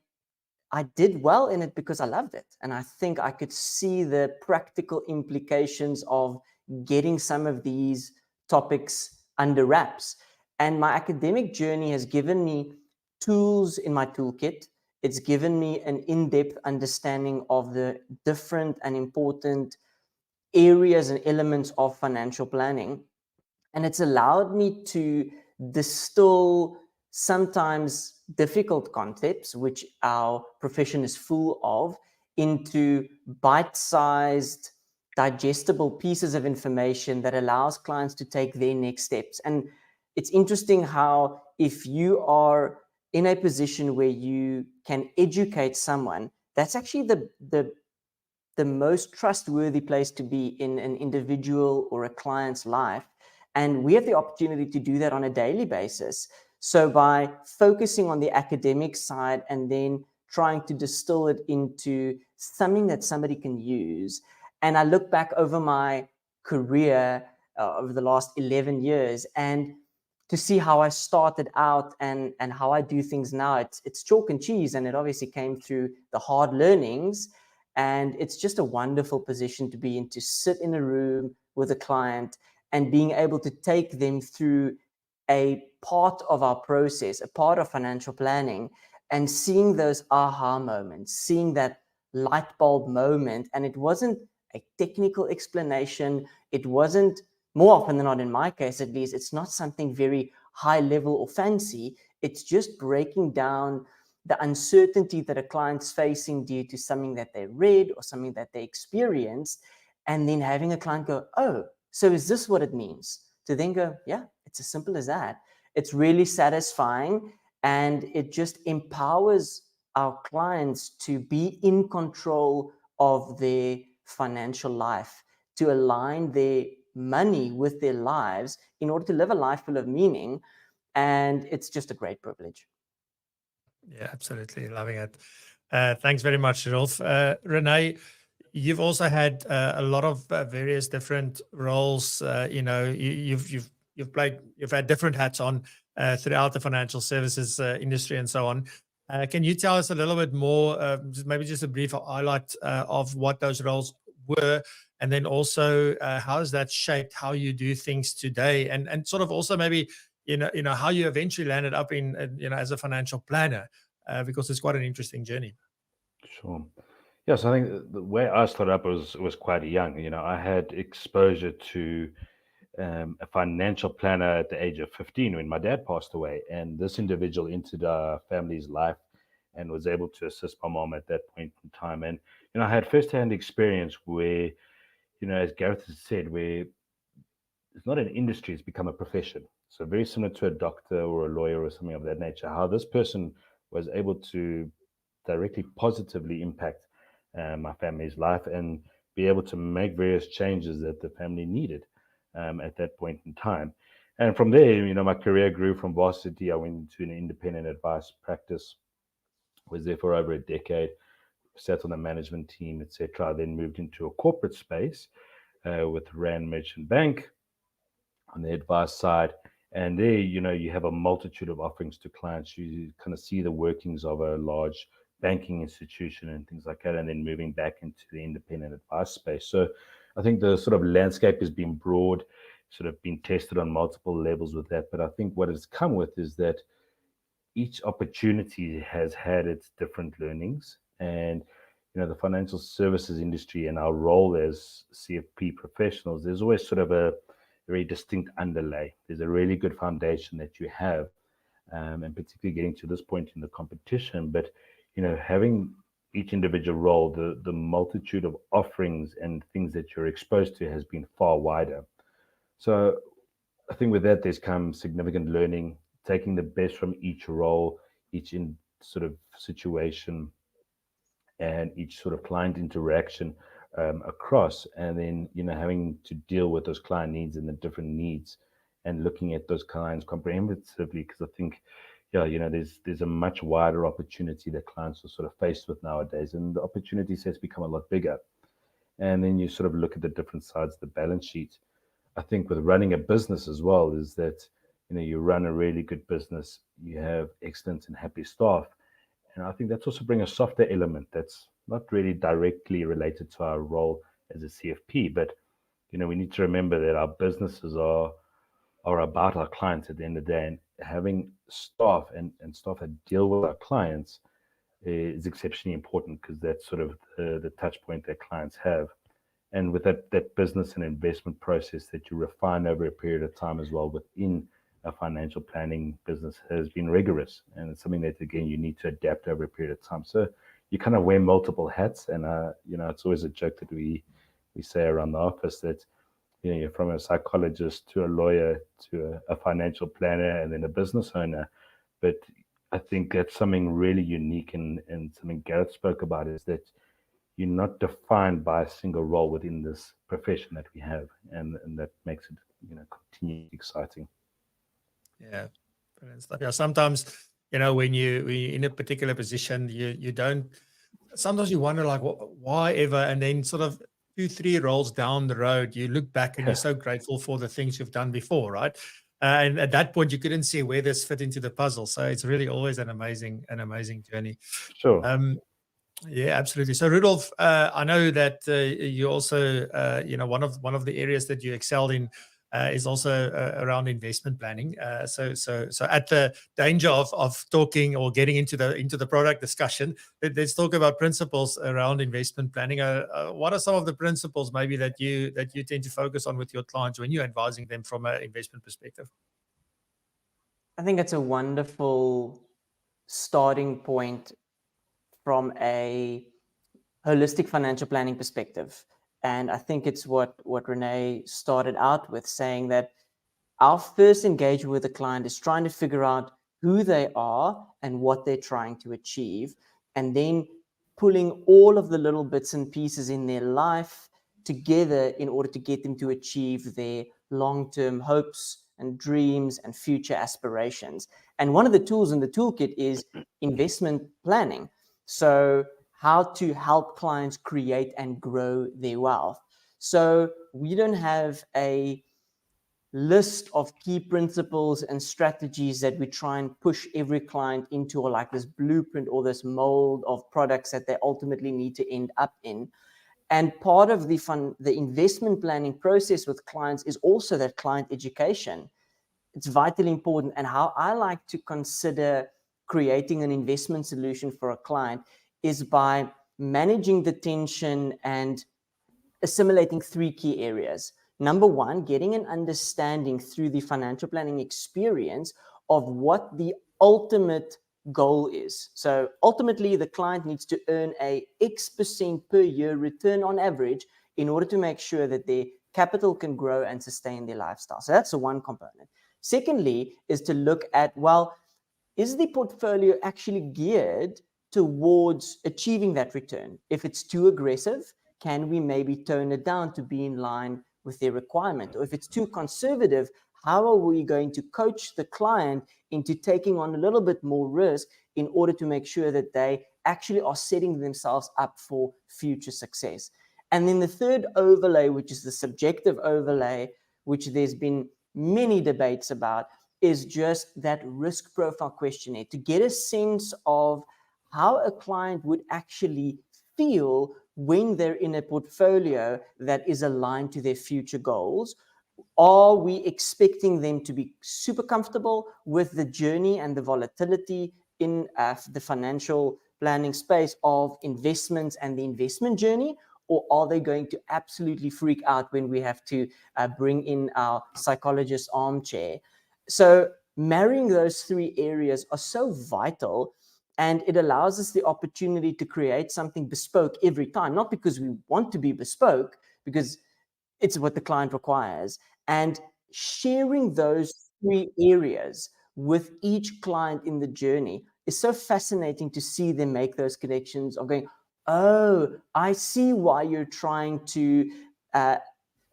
did well in it because I loved it. And I think I could see the practical implications of getting some of these topics under wraps. And my academic journey has given me tools in my toolkit. It's given me an in-depth understanding of the different and important areas and elements of financial planning. And it's allowed me to distill sometimes difficult concepts, which our profession is full of, into bite-sized, digestible pieces of information that allows clients to take their next steps. And it's interesting how, if you are in a position where you can educate someone, that's actually the most trustworthy place to be in an individual or a client's life. And we have the opportunity to do that on a daily basis. So by focusing on the academic side and then trying to distill it into something that somebody can use. And I look back over my career over the last 11 years and to see how I started out and how I do things now, it's chalk and cheese, and it obviously came through the hard learnings. And it's just a wonderful position to be in, to sit in a room with a client and being able to take them through a part of our process, a part of financial planning, and seeing those aha moments, seeing that light bulb moment. And it wasn't a technical explanation. It wasn't, more often than not, in my case at least, it's not something very high level or fancy. It's just breaking down the uncertainty that a client's facing due to something that they read or something that they experienced, and then having a client go, oh, so is this what it means? To then go, yeah, it's as simple as that. It's really satisfying, and it just empowers our clients to be in control of their financial life, to align their money with their lives in order to live a life full of meaning. And it's just a great privilege. Yeah, absolutely. Loving it. Thanks very much, Rudolph. Renee, you've also had a lot of various different roles. You've had different hats on throughout the financial services industry and so on. Can you tell us a little bit more, maybe just a brief highlight of what those roles were, and then also how has that shaped how you do things today, and sort of also maybe how you eventually landed up in as a financial planner, because it's quite an interesting journey. Sure. Yes, I think the way I started up was quite young. I had exposure to a financial planner at the age of 15 when my dad passed away, and this individual entered our family's life and was able to assist my mom at that point in time. And I had firsthand experience where, as Gareth has said, where it's not an industry, it's become a profession. So very similar to a doctor or a lawyer or something of that nature, how this person was able to directly positively impact my family's life and be able to make various changes that the family needed at that point in time. And from there, my career grew from varsity. I went into an independent advice practice, was there for over a decade, sat on the management team, etc. Then moved into a corporate space with Rand Merchant Bank on the advice side. And there, you have a multitude of offerings to clients. You kind of see the workings of a large banking institution and things like that, and then moving back into the independent advice space. So I think the sort of landscape has been broad, sort of been tested on multiple levels with that. But I think what has come with is that each opportunity has had its different learnings. And, the financial services industry and our role as CFP professionals, there's always sort of a very distinct underlay. There's a really good foundation that you have, and particularly getting to this point in the competition. But, having each individual role, the multitude of offerings and things that you're exposed to has been far wider. So I think with that, there's come significant learning, taking the best from each role, each in sort of situation, and each sort of client interaction across, and then having to deal with those client needs and the different needs, and looking at those clients comprehensively. Because I think, there's a much wider opportunity that clients are sort of faced with nowadays, and the opportunity sets become a lot bigger. And then you sort of look at the different sides of the balance sheet. I think with running a business as well is that, you run a really good business, you have excellent and happy staff. And I think that's also bring a softer element that's not really directly related to our role as a CFP. But, we need to remember that our businesses are about our clients at the end of the day. And having staff and staff that deal with our clients is exceptionally important, because that's sort of the touch point that clients have. And with that business and investment process that you refine over a period of time as well within a financial planning business has been rigorous. And it's something that, again, you need to adapt over a period of time. So you kind of wear multiple hats. And, it's always a joke that we say around the office that, you're from a psychologist to a lawyer to a financial planner and then a business owner. But I think that's something really unique, and something Gareth spoke about, is that you're not defined by a single role within this profession that we have, and that makes it continually exciting. Yeah, brilliant stuff. Yeah, sometimes when you're in a particular position, you don't. Sometimes you wonder like, why ever, and then sort of 2-3 roles down the road, you look back and you're so grateful for the things you've done before, right? And at that point, you couldn't see where this fit into the puzzle. So it's really always an amazing journey. Sure. Yeah, absolutely. So Rudolph, I know that you also, one of the areas that you excelled in is also around investment planning. So at the danger of talking or getting into the product discussion, let's talk about principles around investment planning. What are some of the principles maybe that you tend to focus on with your clients when you're advising them from an investment perspective? I think it's a wonderful starting point from a holistic financial planning perspective. And I think it's what Renee started out with, saying that our first engagement with the client is trying to figure out who they are and what they're trying to achieve, and then pulling all of the little bits and pieces in their life together in order to get them to achieve their long-term hopes and dreams and future aspirations. And one of the tools in the toolkit is investment planning. So how to help clients create and grow their wealth. So we don't have a list of key principles and strategies that we try and push every client into, or like this blueprint or this mold of products that they ultimately need to end up in. And part of the investment planning process with clients is also that client education. It's vitally important. And how I like to consider creating an investment solution for a client is by managing the tension and assimilating 3 key areas. Number 1, getting an understanding through the financial planning experience of what the ultimate goal is. So ultimately, the client needs to earn a X% per year return on average in order to make sure that their capital can grow and sustain their lifestyle. So that's the one component. Secondly, is to look at, well, is the portfolio actually geared towards achieving that return? If it's too aggressive, can we maybe tone it down to be in line with their requirement? Or if it's too conservative, how are we going to coach the client into taking on a little bit more risk in order to make sure that they actually are setting themselves up for future success? And then the third overlay, which is the subjective overlay, which there's been many debates about, is just that risk profile questionnaire to get a sense of how a client would actually feel when they're in a portfolio that is aligned to their future goals, Are we expecting them to be super comfortable with the journey and the volatility in the financial planning space of investments and the investment journey? Or are they going to absolutely freak out when we have to bring in our psychologist armchair? So marrying those three areas are so vital, and it allows us the opportunity to create something bespoke every time, not because we want to be bespoke, because it's what the client requires. And sharing those three areas with each client in the journey is so fascinating to see them make those connections of going, oh, I see why you're trying to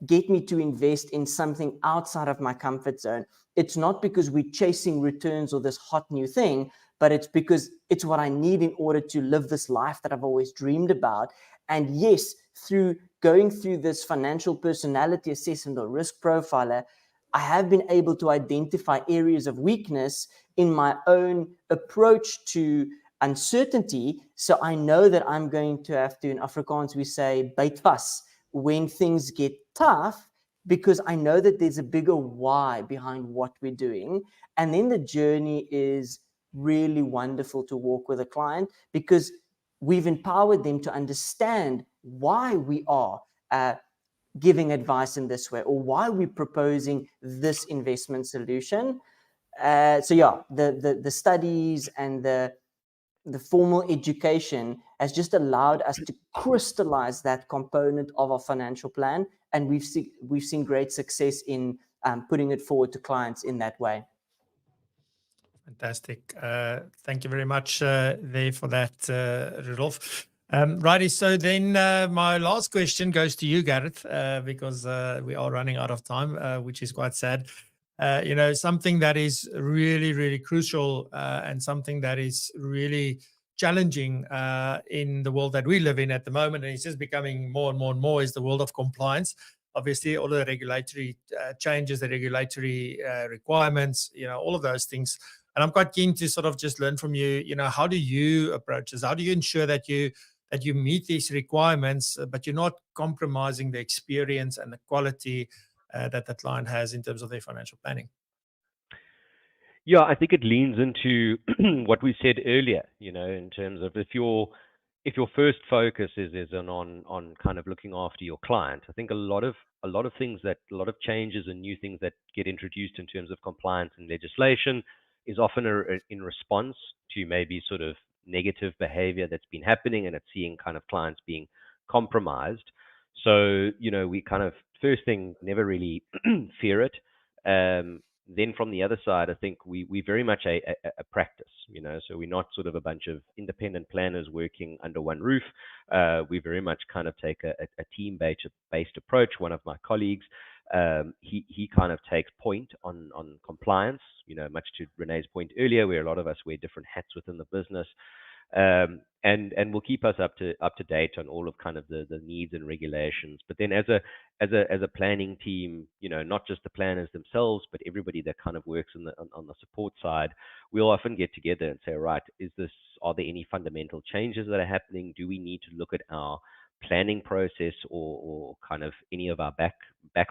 get me to invest in something outside of my comfort zone. It's not because we're chasing returns or this hot new thing, but it's because it's what I need in order to live this life that I've always dreamed about. And yes, through going through this financial personality assessment or risk profiler, I have been able to identify areas of weakness in my own approach to uncertainty. So I know that I'm going to have to, in Afrikaans, we say, byt vas, when things get tough, because I know that there's a bigger why behind what we're doing. And then the journey is really wonderful to walk with a client, because we've empowered them to understand why we are giving advice in this way, or why we're proposing this investment solution. So yeah, the studies and the formal education has just allowed us to crystallize that component of our financial plan, and we've seen great success in putting it forward to clients in that way. Fantastic. Thank you very much there for that, Rudolph. Righty, so then my last question goes to you, Gareth, because we are running out of time, which is quite sad. Something that is really, really crucial and something that is really challenging in the world that we live in at the moment, and it's just becoming more and more and more, is the world of compliance. Obviously, all the regulatory changes, the regulatory requirements, all of those things. And I'm quite keen to sort of just learn from you, how do you approach this? How do you ensure that you meet these requirements, but you're not compromising the experience and the quality that the client has in terms of their financial planning? Yeah, I think it leans into what we said earlier, in terms of if your first focus is on kind of looking after your client. I think a lot of changes and new things that get introduced in terms of compliance and legislation is often in response to maybe sort of negative behavior that's been happening, and it's seeing kind of clients being compromised. So, we kind of, first thing, never really fear it. Then from the other side, I think we very much a practice, so we're not sort of a bunch of independent planners working under one roof. We very much kind of take a team-based approach. One of my colleagues, he kind of takes point on compliance, much to Renee's point earlier, where a lot of us wear different hats within the business. And will keep us up to date on all of kind of the needs and regulations. But then as a planning team, not just the planners themselves, but everybody that kind of works on the support side, we'll often get together and say, right, are there any fundamental changes that are happening? Do we need to look at our planning process or kind of any of our back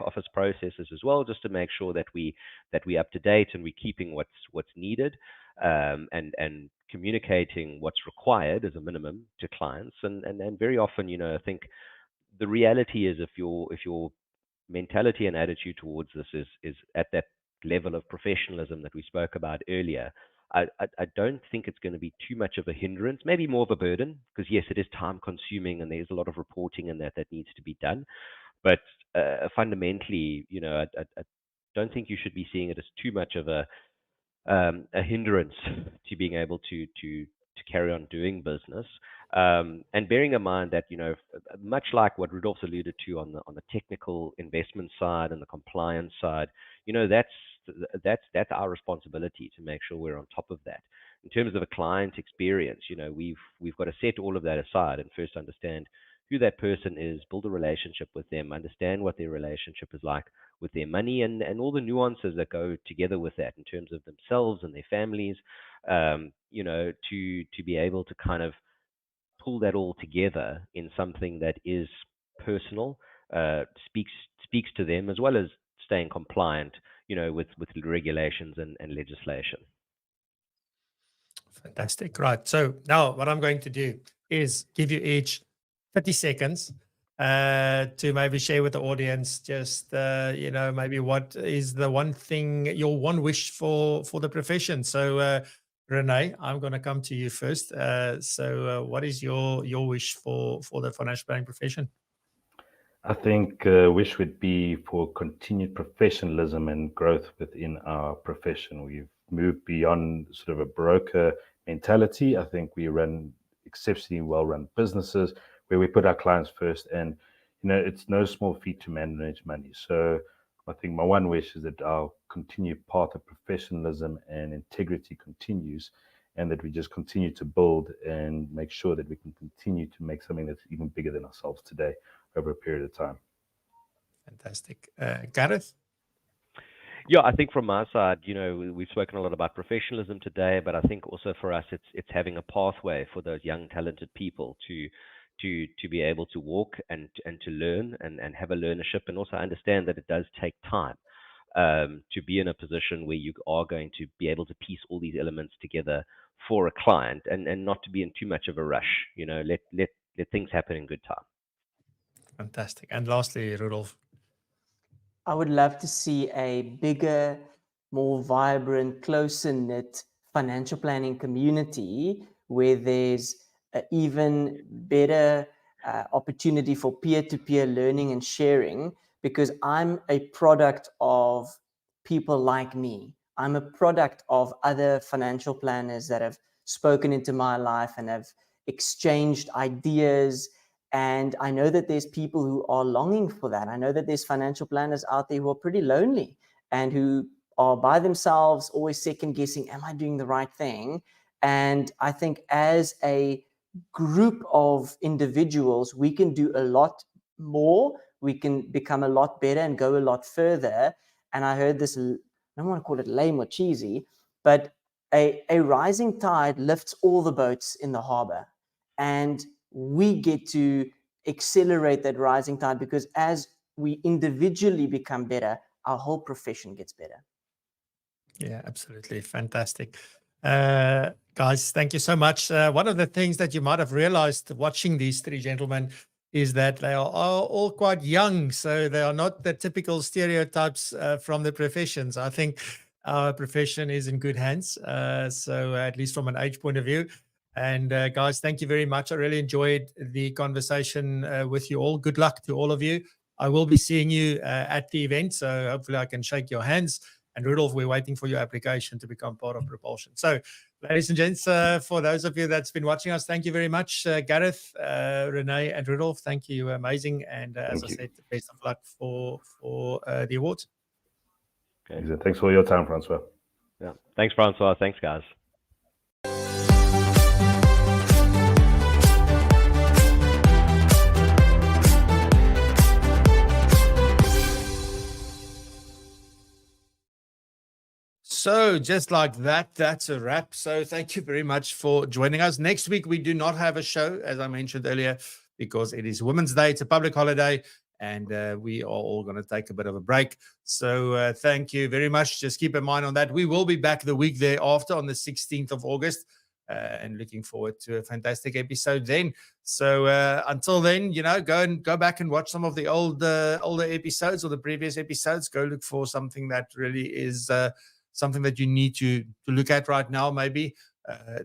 office processes as well, just to make sure that we're up to date and we're keeping what's needed, and communicating what's required as a minimum to clients. And very often, I think the reality is if your mentality and attitude towards this is at that level of professionalism that we spoke about earlier, I don't think it's going to be too much of a hindrance, maybe more of a burden, because yes, it is time consuming and there's a lot of reporting and that needs to be done. But fundamentally, I don't think you should be seeing it as too much of a hindrance to being able to carry on doing business. And bearing in mind that, much like what Rudolph's alluded to on the technical investment side and the compliance side, that's our responsibility to make sure we're on top of that. In terms of a client experience, we've got to set all of that aside and first understand who that person is, build a relationship with them, understand what their relationship is like with their money, and all the nuances that go together with that in terms of themselves and their families, to be able to kind of pull that all together in something that is personal, speaks to them, as well as staying compliant, with regulations and legislation. Fantastic. Right. So now what I'm going to do is give you each 30 seconds to maybe share with the audience just, maybe what is the one thing, your one wish for the profession. So, Renee, I'm going to come to you first. What is your wish for the financial planning profession? I think wish would be for continued professionalism and growth within our profession. We've moved beyond sort of a broker mentality. I think we run exceptionally well-run businesses where we put our clients first, and it's no small feat to manage money. So I think my one wish is that our continued path of professionalism and integrity continues, and that we just continue to build and make sure that we can continue to make something that's even bigger than ourselves today over a period of time. Fantastic. Gareth? Yeah, I think from my side, we've spoken a lot about professionalism today, but I think also for us, it's having a pathway for those young, talented people to be able to walk and to learn and have a learnership, and also understand that it does take time to be in a position where you are going to be able to piece all these elements together for a client, and not to be in too much of a rush. Let things happen in good time. Fantastic. And lastly, Rudolph? I would love to see a bigger, more vibrant, closer-knit financial planning community where there's an even better opportunity for peer-to-peer learning and sharing, because I'm a product of people like me. I'm a product of other financial planners that have spoken into my life and have exchanged ideas. And I know that there's people who are longing for that. I know that there's financial planners out there who are pretty lonely and who are by themselves, always second guessing, am I doing the right thing? And I think as a group of individuals, we can do a lot more. We can become a lot better and go a lot further. And I heard this, I don't want to call it lame or cheesy, but a rising tide lifts all the boats in the harbor. And we get to accelerate that rising tide, because as we individually become better, our whole profession gets better. Yeah, absolutely. Fantastic. Guys, thank you so much. One of the things that you might have realized watching these three gentlemen is that they are all quite young. So they are not the typical stereotypes from the professions. I think our profession is in good hands. So at least from an age point of view. And guys, thank you very much. I really enjoyed the conversation with you all. Good luck to all of you. I will be seeing you at the event. So hopefully I can shake your hands. And Rudolph, we're waiting for your application to become part of PROpulsion. So, ladies and gents, for those of you that's been watching us, thank you very much. Gareth, Renee, and Rudolph, thank you. Amazing. And as I said, best of luck for the awards. Okay. Thanks for your time, Francois. Yeah. Thanks, Francois. Thanks, guys. So just like that, that's a wrap. So thank you very much for joining us. Next week, we do not have a show, as I mentioned earlier, because it is Women's Day. It's a public holiday, and we are all going to take a bit of a break. So thank you very much. Just keep in mind on that. We will be back the week thereafter on the 16th of August, and looking forward to a fantastic episode then. So until then, go back and watch some of the older episodes or the previous episodes. Go look for something that really is something that you need to look at right now. Maybe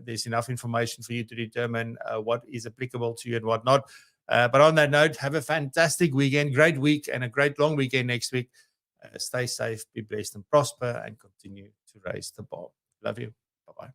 there's enough information for you to determine what is applicable to you and what not. But on that note, have a fantastic weekend, great week, and a great long weekend next week. Stay safe, be blessed and prosper, and continue to raise the bar. Love you. Bye-bye.